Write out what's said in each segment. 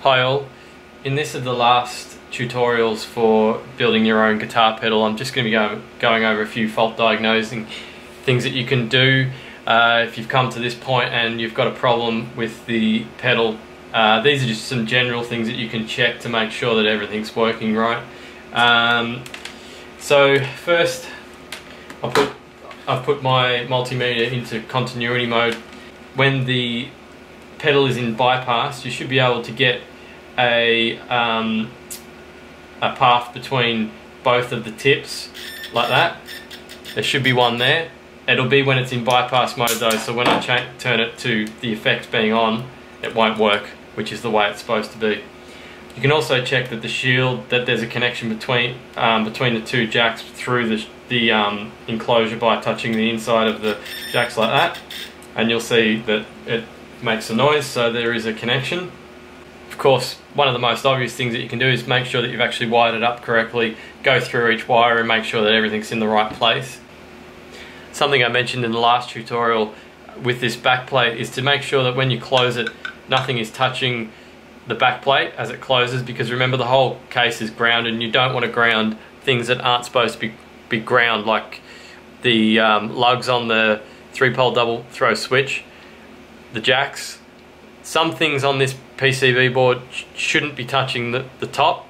Hi all, in this of the last tutorials for building your own guitar pedal, I'm just going to be going over a few fault diagnosing things that you can do if you've come to this point and you've got a problem with the pedal. These are just some general things that you can check to make sure that everything's working right. So first, I've put my multimeter into continuity mode. When the pedal is in bypass, you should be able to get a path between both of the tips like that. There should be one there. It'll be when it's in bypass mode though, so when I turn it to the effect being on, it won't work, which is the way it's supposed to be. You can also check that the shield, that there's a connection between the two jacks through the enclosure by touching the inside of the jacks like that, and you'll see that it makes a noise, so there is a connection. Of course, one of the most obvious things that you can do is make sure that you've actually wired it up correctly, go through each wire and make sure that everything's in the right place. Something I mentioned in the last tutorial with this back plate is to make sure that when you close it, nothing is touching the back plate as it closes, because remember, the whole case is grounded and you don't want to ground things that aren't supposed to be ground, like the lugs on the 3-pole double throw switch, the jacks. Some things on this PCB board shouldn't be touching the top.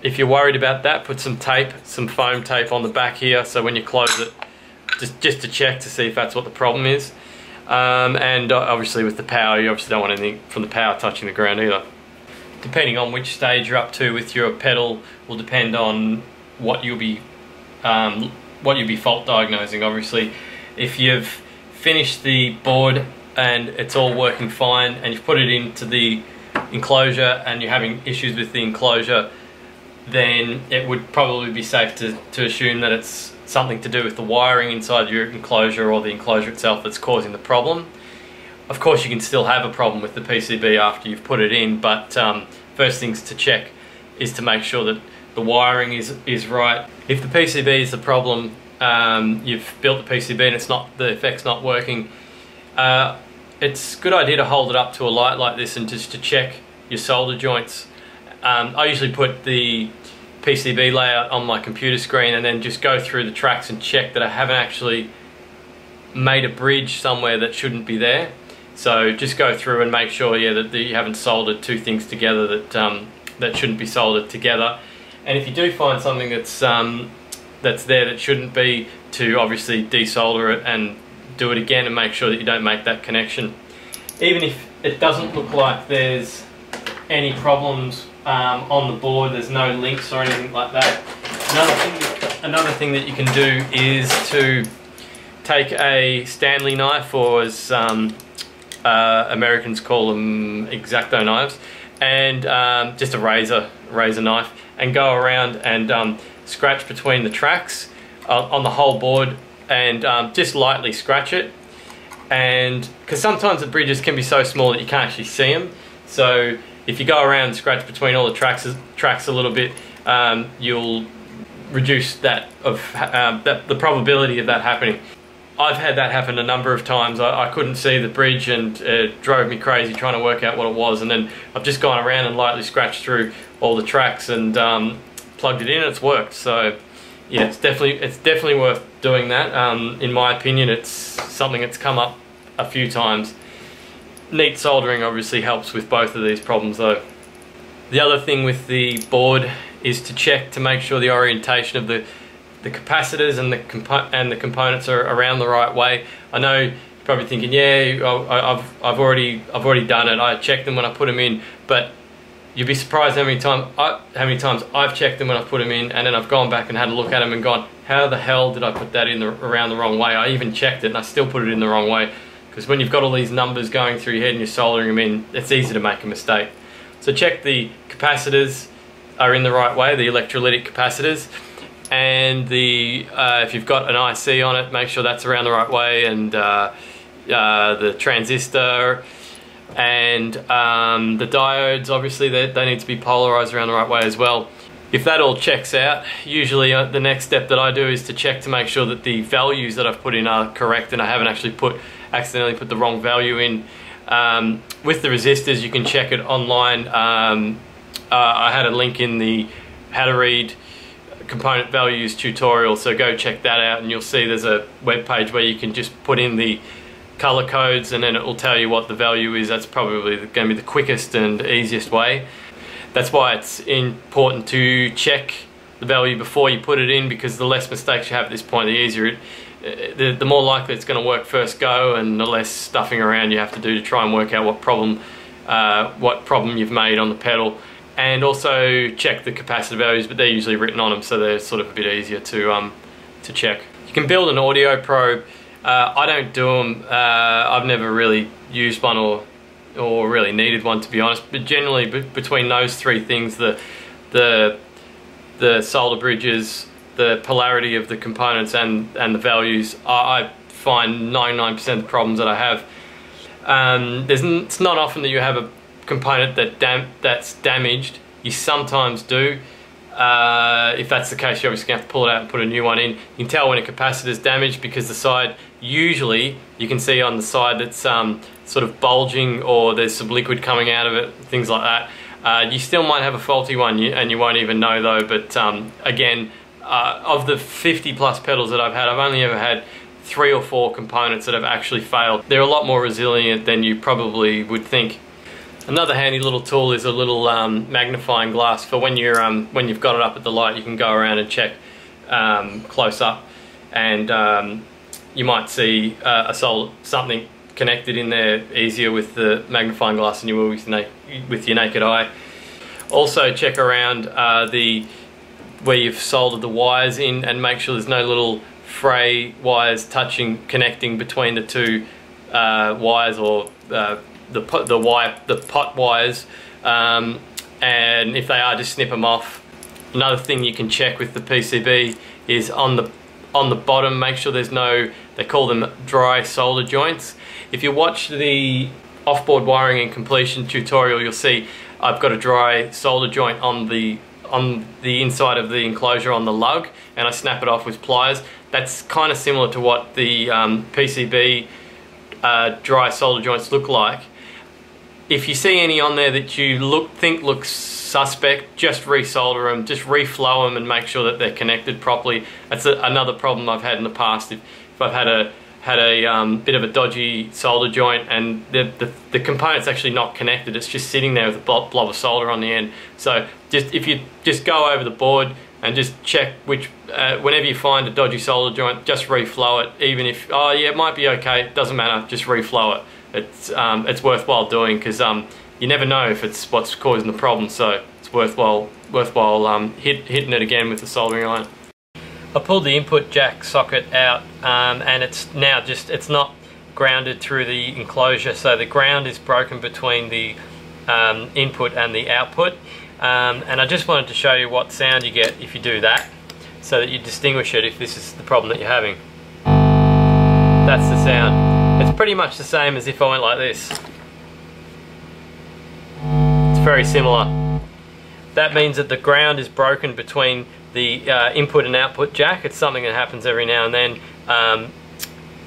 If you're worried about that, put some tape, some foam tape on the back here, so when you close it, just to check to see if that's what the problem is. And obviously with the power, you obviously don't want anything from the power touching the ground either. Depending on which stage you're up to with your pedal will depend on what you'll be fault diagnosing. Obviously, if you've finished the board and it's all working fine and you've put it into the enclosure and you're having issues with the enclosure, then it would probably be safe to assume that it's something to do with the wiring inside your enclosure or the enclosure itself that's causing the problem. Of course, you can still have a problem with the PCB after you've put it in, but first things to check is to make sure that the wiring is right. If the PCB is the problem, you've built the PCB and the effect's not working, it's a good idea to hold it up to a light like this and just to check your solder joints. I usually put the PCB layout on my computer screen and then just go through the tracks and check that I haven't actually made a bridge somewhere that shouldn't be there. So just go through and make sure, yeah, that you haven't soldered two things together that shouldn't be soldered together. And if you do find something that's there that shouldn't be, to obviously desolder it and do it again and make sure that you don't make that connection. Even if it doesn't look like there's any problems on the board, there's no links or anything like that, another thing that you can do is to take a Stanley knife, or as Americans call them, X-Acto knives, and just a razor knife, and go around and scratch between the tracks on the whole board, and just lightly scratch it. And because sometimes the bridges can be so small that you can't actually see them, so if you go around and scratch between all the tracks a little bit, you'll reduce the probability of that happening. I've had that happen a number of times. I couldn't see the bridge and it drove me crazy trying to work out what it was, and then I've just gone around and lightly scratched through all the tracks and plugged it in and it's worked. So yeah, it's definitely worth doing that. In my opinion, it's something that's come up a few times. Neat soldering obviously helps with both of these problems though. The other thing with the board is to check to make sure the orientation of the capacitors and the components are around the right way. I know you're probably thinking, yeah, I've already done it. I checked them when I put them in, but you'd be surprised how many times I've checked them when I put them in, and then I've gone back and had a look at them and gone, how the hell did I put that in around the wrong way? I even checked it and I still put it in the wrong way. Because when you've got all these numbers going through your head and you're soldering them in, it's easy to make a mistake. So check the capacitors are in the right way, the electrolytic capacitors, and if you've got an IC on it, make sure that's around the right way, and the transistor and the diodes, obviously they need to be polarized around the right way as well. If that all checks out, usually the next step that I do is to check to make sure that the values that I've put in are correct and I haven't actually accidentally put the wrong value in. With the resistors, you can check it online. I had a link in the how to read component values tutorial, so go check that out, and you'll see there's a web page where you can just put in the color codes and then it will tell you what the value is. That's probably going to be the quickest and easiest way. That's why it's important to check the value before you put it in, because the less mistakes you have at this point, the easier the more likely it's going to work first go, and the less stuffing around you have to do to try and work out what problem you've made on the pedal. And also check the capacitor values, but they're usually written on them, so they're sort of a bit easier to check. You can build an audio probe. I don't do them. I've never really used one or really needed one, to be honest. But generally, between those three things, the solder bridges, the polarity of the components, and the values, I find 99% of the problems that I have. It's not often that you have a component that's damaged. You sometimes do. If that's the case, you're obviously going to have to pull it out and put a new one in. You can tell when a capacitor is damaged because the side, usually you can see on the side that's sort of bulging, or there's some liquid coming out of it, things like that. You still might have a faulty one, and you won't even know though. But again, of the 50 plus pedals that I've had, I've only ever had 3 or 4 components that have actually failed. They're a lot more resilient than you probably would think. Another handy little tool is a little magnifying glass for when you've got it up at the light. You can go around and check close up, and you might see something connected in there easier with the magnifying glass than you will with your naked eye. Also check around where you've soldered the wires in, and make sure there's no little fray wires connecting between the two wires, or the pot wires, and if they are, just snip them off. Another thing you can check with the PCB is on the bottom, make sure there's no, they call them dry solder joints. If you watch the offboard wiring and completion tutorial, you'll see I've got a dry solder joint on the inside of the enclosure on the lug, and I snap it off with pliers. That's kind of similar to what the PCB dry solder joints look like. If you see any on there that you think looks suspect, just resolder them, just reflow them, and make sure that they're connected properly. That's another problem I've had in the past. If I've had a bit of a dodgy solder joint and the component's actually not connected, it's just sitting there with a blob of solder on the end. So if you just go over the board and just check whenever you find a dodgy solder joint, just reflow it. Even if, oh yeah, it might be okay, it doesn't matter, just reflow it. It's worthwhile doing, because you never know if it's what's causing the problem, so it's worthwhile hitting it again with the soldering iron. I pulled the input jack socket out, and it's now it's not grounded through the enclosure, so the ground is broken between the input and the output, and I just wanted to show you what sound you get if you do that, so that you distinguish it if this is the problem that you're having. That's the sound. It's pretty much the same as if I went like this. It's very similar. That means that the ground is broken between the input and output jack. It's something that happens every now and then.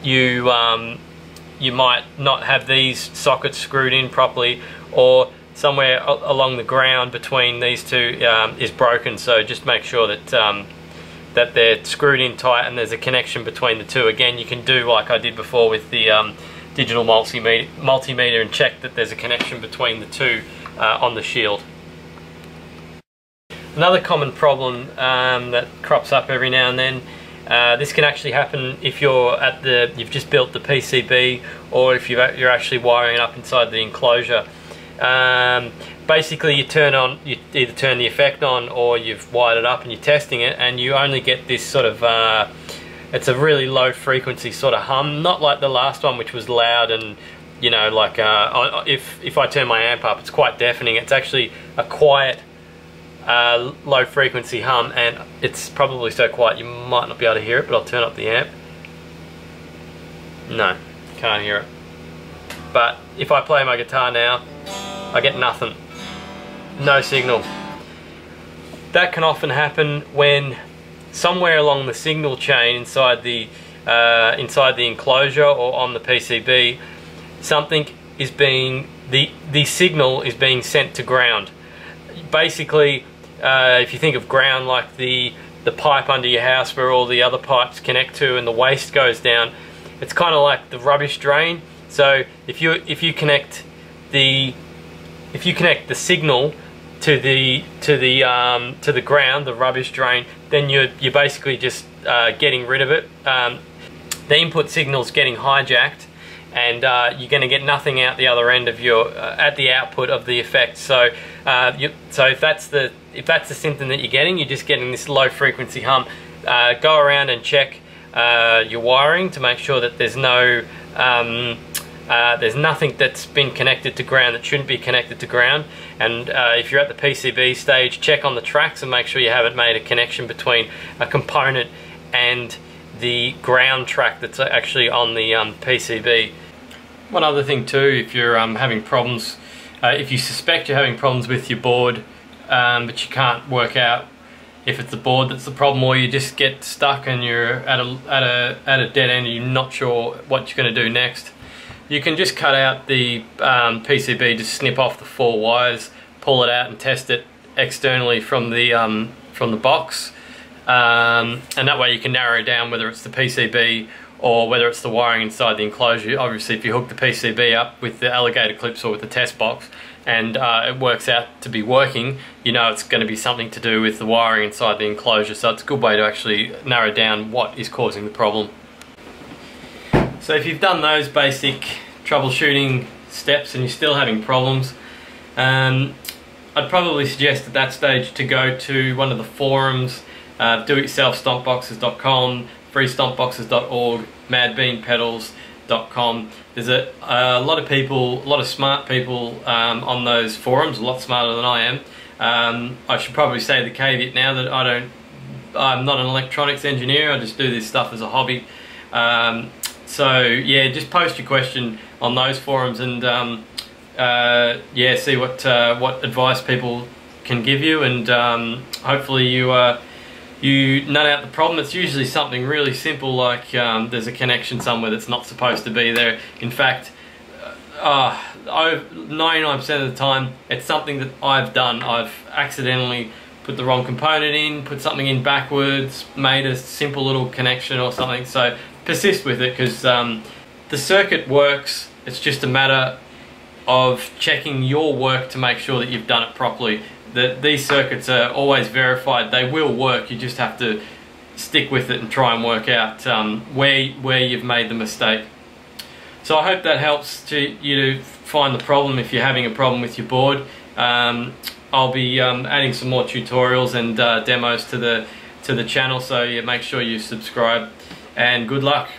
You might not have these sockets screwed in properly, or somewhere along the ground between these two is broken, so just make sure that that they're screwed in tight and there's a connection between the two. Again, you can do like I did before with the digital multimeter and check that there's a connection between the two on the shield. Another common problem that crops up every now and then, this can actually happen if you've just built the PCB, or if you're actually wiring it up inside the enclosure. Basically, you either turn the effect on, or you've wired it up and you're testing it, and you only get this sort of it's a really low frequency sort of hum, not like the last one which was loud, and you know, like if I turn my amp up, it's quite deafening. It's actually a quiet low frequency hum, and it's probably so quiet you might not be able to hear it, but I'll turn up the amp. No, can't hear it. But if I play my guitar now, I get nothing. No signal. That can often happen when somewhere along the signal chain inside the enclosure or on the PCB, something is being, the signal is being sent to ground. Basically, if you think of ground like the pipe under your house where all the other pipes connect to and the waste goes down, it's kind of like the rubbish drain. So if you connect the signal to the ground, the rubbish drain, then you're basically just getting rid of it. The input signal's getting hijacked, and you're going to get nothing out the other end of your at the output of the effect. So so if that's the symptom that you're getting this low frequency hum, go around and check your wiring to make sure that there's nothing that's been connected to ground that shouldn't be connected to ground. And if you're at the PCB stage, check on the tracks and make sure you haven't made a connection between a component and the ground track that's actually on the PCB. One other thing too, if you're having problems, if you suspect you're having problems with your board, but you can't work out if it's the board that's the problem, or you just get stuck and you're at a dead end and you're not sure what you're going to do next, you can just cut out the PCB, just snip off the 4 wires, pull it out and test it externally from the box, and that way you can narrow down whether it's the PCB or whether it's the wiring inside the enclosure. Obviously, if you hook the PCB up with the alligator clips or with the test box and it works out to be working, you know it's going to be something to do with the wiring inside the enclosure. So it's a good way to actually narrow down what is causing the problem. So if you've done those basic troubleshooting steps and you're still having problems, I'd probably suggest at that stage to go to one of the forums, doityourselfstompboxes.com, freestompboxes.org, madbeanpedals.com. There's a lot of people, a lot of smart people on those forums, a lot smarter than I am. I should probably say the caveat now that I'm not an electronics engineer, I just do this stuff as a hobby. So yeah, just post your question on those forums and yeah, see what advice people can give you, and hopefully you nut out the problem. It's usually something really simple, like there's a connection somewhere that's not supposed to be there. In fact, 99% of the time it's something that I've done. I've accidentally put the wrong component in, put something in backwards, made a simple little connection or something. So persist with it, because the circuit works. It's just a matter of checking your work to make sure that you've done it properly. These circuits are always verified. They will work. You just have to stick with it and try and work out where you've made the mistake. So I hope that helps you to find the problem if you're having a problem with your board. I'll be adding some more tutorials and demos to the channel, so yeah, make sure you subscribe, and good luck.